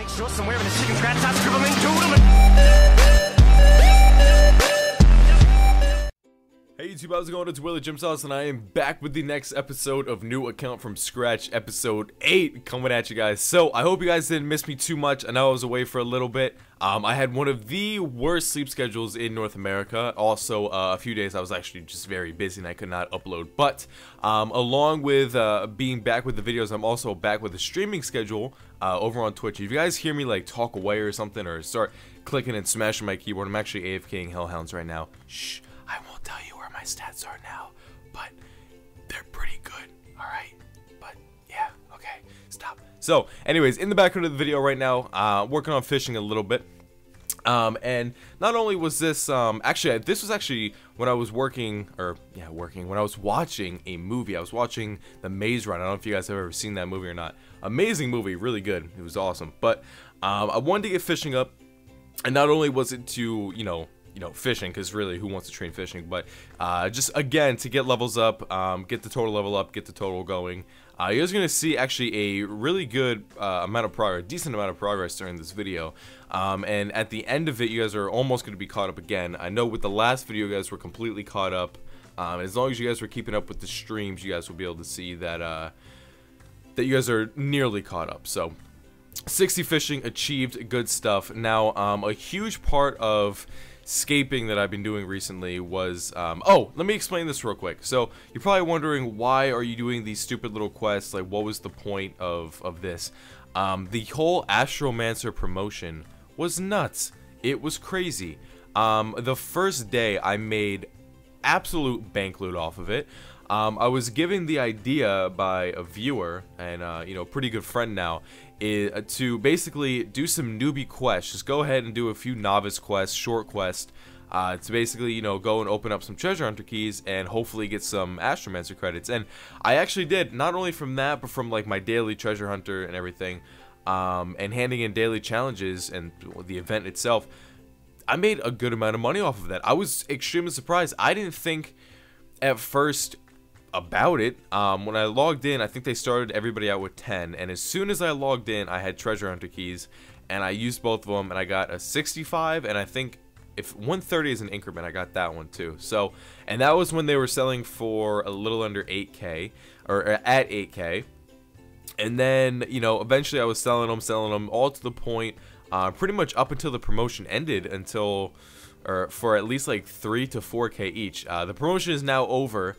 Make sure somewhere in the chicken scratch I scribble into them. Hey YouTube, how's it going? It's Willie JimSauce, and I am back with the next episode of New Account from Scratch, episode 8, coming at you guys. So, I hope you guys didn't miss me too much. I know I was away for a little bit. I had one of the worst sleep schedules in North America. Also, a few days I was actually just very busy and I could not upload. But, along with being back with the videos, I'm also back with the streaming schedule over on Twitch. If you guys hear me like talk away or something, or start clicking and smashing my keyboard, I'm actually AFKing Hellhounds right now. Shh, I won't tell you where my stats are now, but they're pretty good, alright? But, yeah, okay, stop. So, anyways, in the background of the video right now, working on fishing a little bit. And not only was this, actually, this was actually when I was when I was watching a movie. I was watching The Maze Run. I don't know if you guys have ever seen that movie or not. Amazing movie, really good. It was awesome. But, I wanted to get fishing up, and not only was it to, you know, fishing, because really, who wants to train fishing, but just, again, to get levels up, get the total level up, get the total going. You guys are going to see, actually, a really good amount of progress, decent amount of progress during this video, and at the end of it, you guys are almost going to be caught up again. I know with the last video, you guys were completely caught up, as long as you guys were keeping up with the streams, you guys will be able to see that, that you guys are nearly caught up, so 60 fishing achieved, good stuff. Now, a huge part of scaping that I've been doing recently was, oh, let me explain this real quick. So, you're probably wondering, why are you doing these stupid little quests? Like, what was the point of this? The whole Astromancer promotion was nuts. It was crazy. The first day, I made absolute bank loot off of it. I was given the idea by a viewer, and, you know, pretty good friend now, to basically do some newbie quests. Just go ahead and do a few novice quests, short quests, to basically, you know, go and open up some treasure hunter keys and hopefully get some Astromancer credits. And I actually did, not only from that, but from like my daily treasure hunter and everything, and handing in daily challenges and the event itself. I made a good amount of money off of that. I was extremely surprised. I didn't think at first about it. When I logged in, I think they started everybody out with 10, and as soon as I logged in, I had treasure hunter keys, and I used both of them, and I got a 65, and I think if 130 is an increment, I got that one too. So, and that was when they were selling for a little under 8k, or at 8k, and then, you know, eventually I was selling them all to the point, pretty much up until the promotion ended, until, or for at least like 3 to 4k each. The promotion is now over,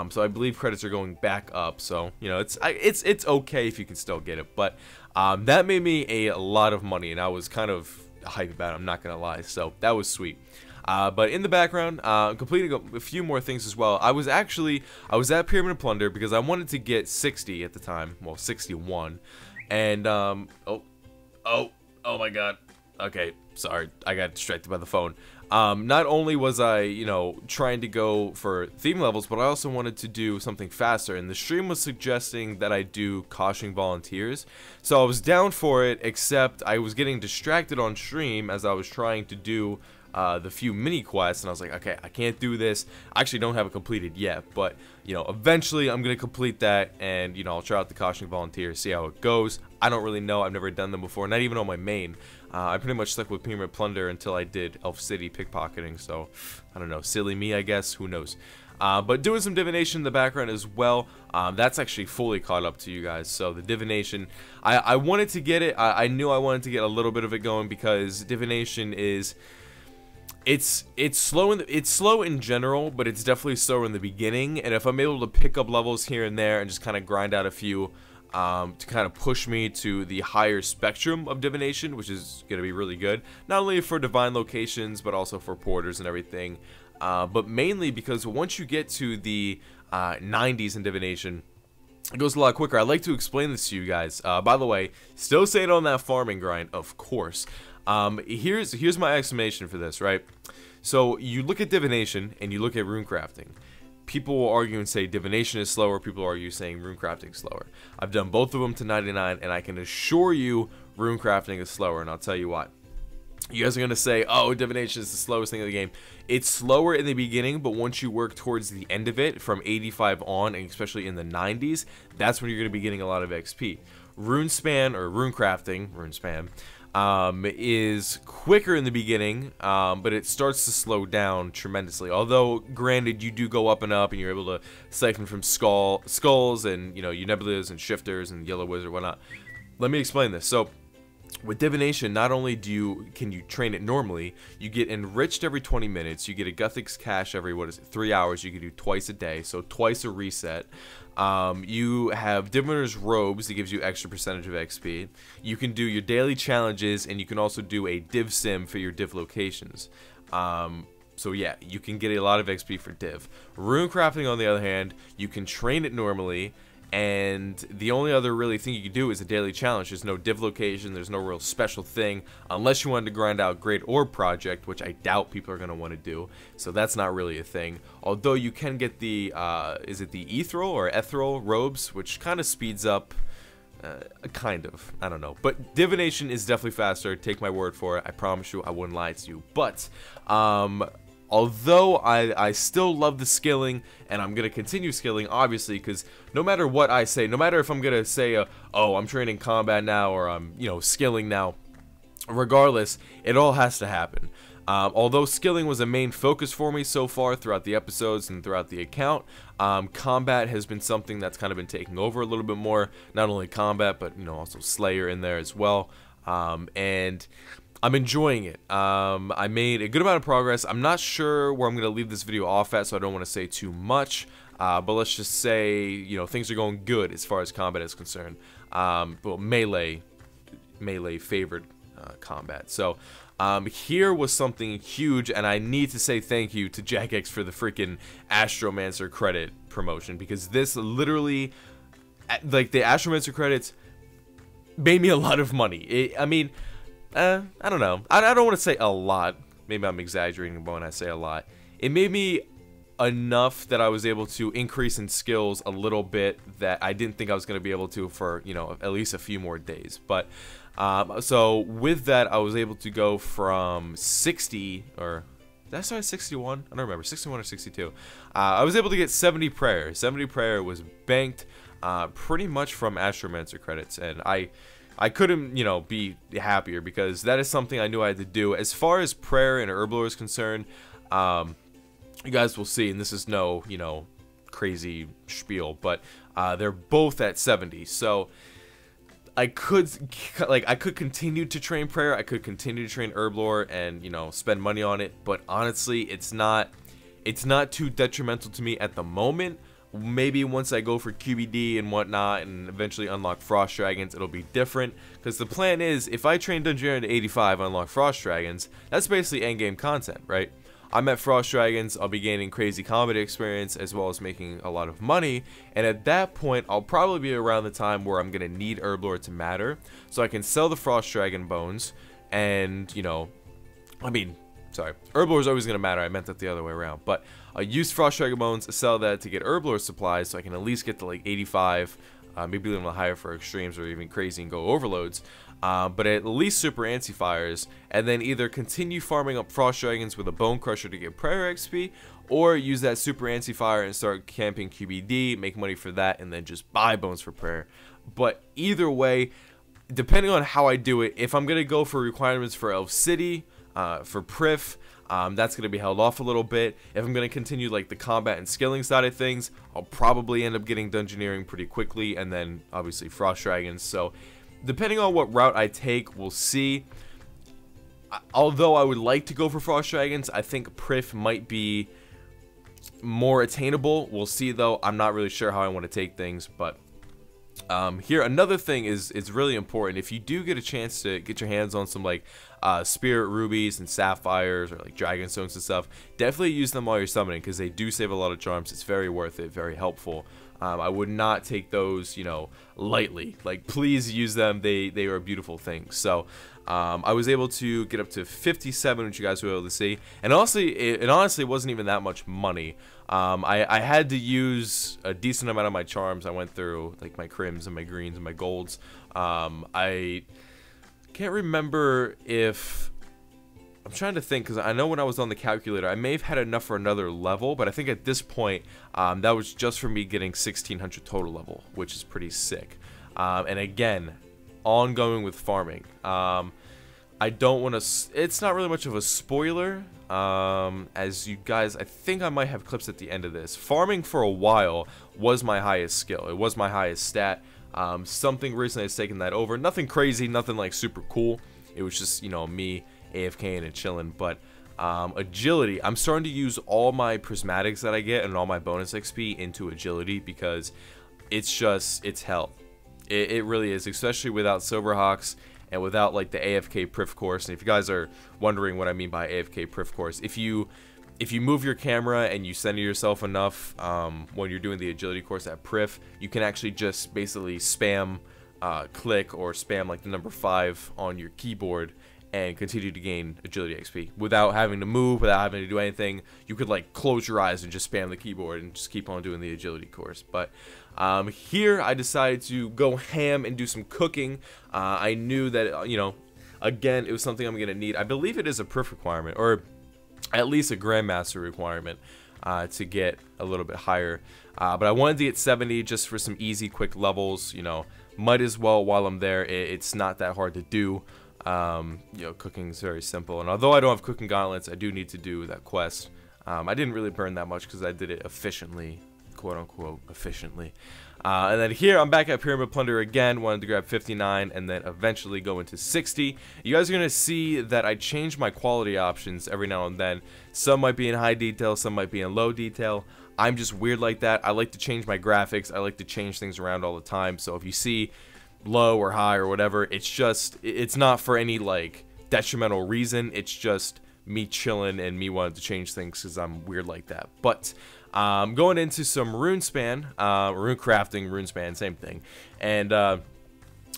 so I believe credits are going back up. So, you know, it's okay if you can still get it, but that made me a lot of money, and I was kind of hype about it, I'm not gonna lie. So that was sweet. But in the background, completing a few more things as well. I was at Pyramid and Plunder because I wanted to get 60 at the time, well, 61, and oh my god. Okay, sorry, I got distracted by the phone. Not only was I, you know, trying to go for theme levels, but I also wanted to do something faster, and the stream was suggesting that I do cautioning volunteers. So I was down for it, except I was getting distracted on stream as I was trying to do the few mini quests, and I was like, okay, I can't do this. I actually don't have it completed yet, but, you know, eventually I'm going to complete that, and, you know, I'll try out the cautioning volunteers, see how it goes. I don't really know. I've never done them before, not even on my main. I pretty much stuck with Pyramid Plunder until I did Elf City pickpocketing, so I don't know, silly me, I guess, who knows. But doing some Divination in the background as well. That's actually fully caught up to you guys. So the Divination, I wanted to get it. I knew I wanted to get a little bit of it going because Divination is, it's slow in general, but it's definitely slower in the beginning. And if I'm able to pick up levels here and there and just kind of grind out a few, to kind of push me to the higher spectrum of Divination, which is going to be really good, not only for divine locations, but also for porters and everything, but mainly because once you get to the 90s in Divination, it goes a lot quicker. I'd like to explain this to you guys. By the way, still staying on that farming grind, of course. Here's my explanation for this, right? So, you look at Divination, and you look at runecrafting. People will argue and say Divination is slower, people argue saying runecrafting is slower. I've done both of them to 99, and I can assure you runecrafting is slower, and I'll tell you why. You guys are going to say, oh, Divination is the slowest thing in the game. It's slower in the beginning, but once you work towards the end of it, from 85 on, and especially in the 90s, that's when you're going to be getting a lot of XP. Runespan or Runespan is quicker in the beginning, but it starts to slow down tremendously. Although, granted, you do go up and up, and you're able to siphon from skulls and, you know, your nebulas and shifters and yellow wizard, whatnot. Let me explain this. So, with Divination, not only can you train it normally, you get enriched every 20 minutes, you get a Guthix cache every, 3 hours, you can do twice a day, so twice a reset. You have Diviner's Robes that gives you extra percentage of XP. You can do your daily challenges, and you can also do a Div Sim for your Div locations. So yeah, you can get a lot of XP for Div. Rune Crafting, on the other hand, you can train it normally, and the only other really thing you can do is a daily challenge. There's no div location, there's no real special thing, unless you wanted to grind out Great Orb Project, which I doubt people are going to want to do, so that's not really a thing. Although you can get the, is it the ethereal robes, which kind of speeds up, kind of, I don't know. But Divination is definitely faster, take my word for it, I promise you, I wouldn't lie to you. But, although I still love the skilling, and I'm going to continue skilling, obviously, because no matter what I say, no matter if I'm going to say, oh, I'm training combat now, or I'm, you know, skilling now, regardless, it all has to happen. Although skilling was a main focus for me so far throughout the episodes and throughout the account, combat has been something that's kind of been taking over a little bit more. Not only combat, but, you know, also Slayer in there as well. And I'm enjoying it. I made a good amount of progress. I'm not sure where I'm going to leave this video off at, so I don't want to say too much. But let's just say, you know, things are going good as far as combat is concerned. Well, melee favored combat. So, here was something huge, and I need to say thank you to JaGeX for the freaking Astromancer credit promotion, because this literally, like, the Astromancer credits made me a lot of money. I mean, I don't know. I don't want to say a lot. Maybe I'm exaggerating when I say a lot. It made me enough that I was able to increase in skills a little bit that I didn't think I was going to be able to for, you know, at least a few more days. But, so with that, I was able to go from 60, or did I start at 61? I don't remember, 61 or 62. I was able to get 70 prayer. 70 prayer was banked pretty much from Astromancer credits, and I couldn't, you know, be happier, because that is something I knew I had to do. As far as prayer and herblore is concerned, you guys will see, and this is no, you know, crazy spiel, but they're both at 70. So I could continue to train prayer, I could continue to train herblore and, you know, spend money on it, but honestly, it's not too detrimental to me at the moment. Maybe once I go for QBD and whatnot and eventually unlock Frost Dragons, it'll be different. Because the plan is, if I train Dungeoneer to 85 and unlock Frost Dragons, that's basically endgame content, right? I'm at Frost Dragons, I'll be gaining crazy combat experience as well as making a lot of money. And at that point, I'll probably be around the time where I'm going to need herblore to matter. So I can sell the Frost Dragon bones and, you know, I mean, sorry, herblore is always going to matter, I meant that the other way around. But I'll use Frost Dragon Bones, sell that to get herblore supplies, so I can at least get to like 85, maybe a little higher for extremes or even crazy and go overloads. But at least super anti-fires, and then either continue farming up Frost Dragons with a Bone Crusher to get prayer XP, or use that super anti-fire and start camping QBD, make money for that, and then just buy bones for prayer. But either way, depending on how I do it, if I'm going to go for requirements for Elf City, for Prif, that's going to be held off a little bit. If I'm going to continue like the combat and skilling side of things, I'll probably end up getting Dungeoneering pretty quickly, and then obviously Frost Dragons. So depending on what route I take, we'll see. Although I would like to go for Frost Dragons, I think Prif might be more attainable. We'll see though. I'm not really sure how I want to take things, but here another thing is really important. If you do get a chance to get your hands on some like spirit rubies and sapphires or like dragon stones and stuff, definitely use them while you're summoning, because they do save a lot of charms. It's very worth it, very helpful. I would not take those, you know, lightly. Like, please use them. They are beautiful things. So I was able to get up to 57, which you guys were able to see, and honestly it wasn't even that much money. I had to use a decent amount of my charms. I went through like my crims and my greens and my golds. I can't remember if, I'm trying to think, because I know when I was on the calculator, I may have had enough for another level, but I think at this point, that was just for me getting 1600 total level, which is pretty sick. And again, ongoing with farming. I don't want to, it's not really much of a spoiler, as you guys, I think I might have clips at the end of this. Farming for a while was my highest skill. It was my highest stat. Something recently has taken that over. Nothing crazy, nothing like super cool. It was just, you know, me AFKing and chilling. But agility, I'm starting to use all my prismatics that I get and all my bonus XP into agility, because it's just, it's hell. It really is, especially without Silverhawks and without like the AFK Prif course. And if you guys are wondering what I mean by AFK Prif course, if you move your camera and you center yourself enough when you're doing the agility course at Prif, you can actually just basically spam click or spam like the number 5 on your keyboard and continue to gain agility XP without having to move, without having to do anything. You could like close your eyes and just spam the keyboard and just keep on doing the agility course. But here I decided to go ham and do some cooking. I knew that, you know, again, it was something I'm gonna need. I believe it is a Prif requirement, or at least a Grandmaster requirement, to get a little bit higher. But I wanted to get 70 just for some easy, quick levels. You know, might as well while I'm there. It's not that hard to do. You know, cooking is very simple, and although I don't have cooking gauntlets, I do need to do that quest. I didn't really burn that much because I did it efficiently, quote unquote efficiently. And then here I'm back at Pyramid Plunder again, wanted to grab 59 and then eventually go into 60. You guys are going to see that I change my quality options every now and then. Some might be in high detail, some might be in low detail. I'm just weird like that. I like to change my graphics, I like to change things around all the time. So if you see low or high or whatever, it's just, it's not for any like detrimental reason. It's just me chilling and me wanting to change things because I'm weird like that. But going into some Runespan, rune crafting, Runespan, same thing. And I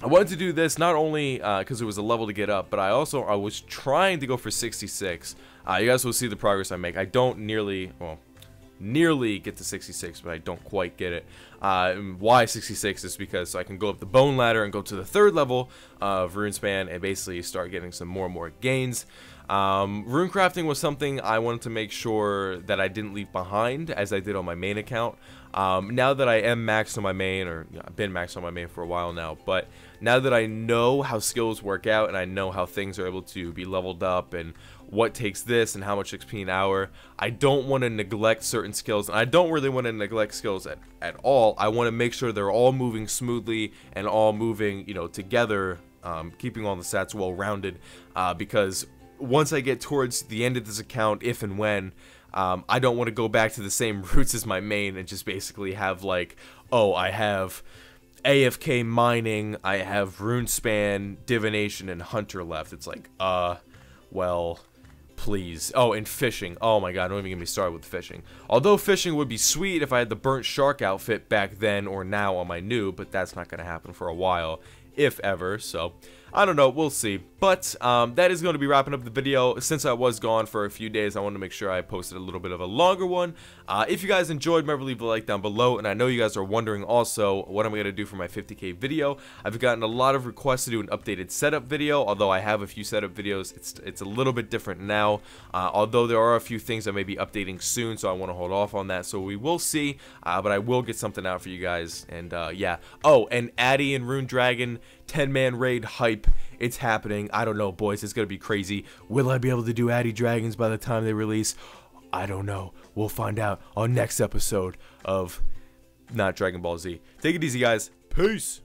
wanted to do this not only because it was a level to get up, but I was trying to go for 66. You guys will see the progress I make. I don't nearly get to 66, but I don't quite get it. Why 66 is because I can go up the bone ladder and go to the 3rd level of Runespan and basically start getting some more and more gains. Rune crafting was something I wanted to make sure that I didn't leave behind, as I did on my main account. Now that I am maxed on my main, or you know, I've been maxed on my main for a while now, but now that I know how skills work out and I know how things are able to be leveled up and what takes this and how much XP an hour, I don't want to neglect certain skills, and I don't really want to neglect skills at all. I want to make sure they're all moving smoothly and all moving, you know, together, keeping all the stats well rounded, because once I get towards the end of this account, if and when, I don't want to go back to the same roots as my main and just basically have like, oh, I have AFK mining, I have Runespan, Divination, and Hunter left. It's like, well, please. Oh, and fishing. Oh my god, don't even get me started with fishing. Although fishing would be sweet if I had the burnt shark outfit back then or now on my new, but that's not going to happen for a while, if ever. So I don't know, we'll see. But that is going to be wrapping up the video. Since I was gone for a few days, I wanted to make sure I posted a little bit of a longer one. If you guys enjoyed, remember leave a like down below. And I know you guys are wondering also what I'm going to do for my 50k video. I've gotten a lot of requests to do an updated setup video, although I have a few setup videos. It's a little bit different now, although there are a few things I may be updating soon, so I want to hold off on that. So we will see, but I will get something out for you guys. And yeah. Oh, and Addy and Rune Dragon 10-man raid hype. It's happening. I don't know, boys. It's going to be crazy. Will I be able to do Addy Dragons by the time they release? I don't know. We'll find out on next episode of Not Dragon Ball Z. Take it easy, guys. Peace.